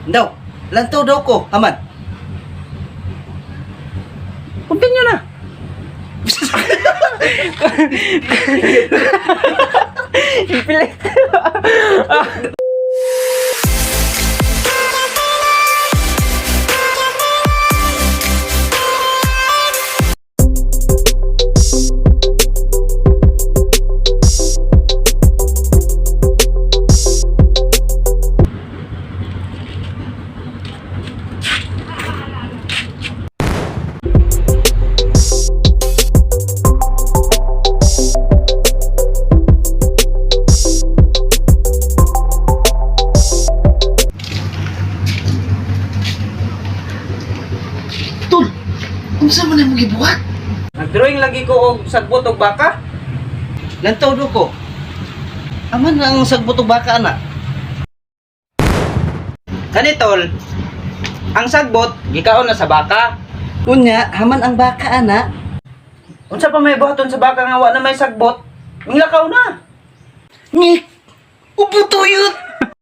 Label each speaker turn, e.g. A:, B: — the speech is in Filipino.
A: Daw, lantaw daw ko, aman.
B: Continue na. Ipilit.
A: Tol, unsa man ang gibuhat?
B: Nag-drawing lagi ko og sagbot og baka.
A: Lantaw daw ko. Aman ang sagbot og baka ana.
B: Kanitol, ang sagbot gikaon na sa baka.
A: Unya, haman ang baka ana.
B: Unsa pa may buhaton sa baka nga wa na may sagbot? Minglakaw na.
A: Ni, ubutuyot.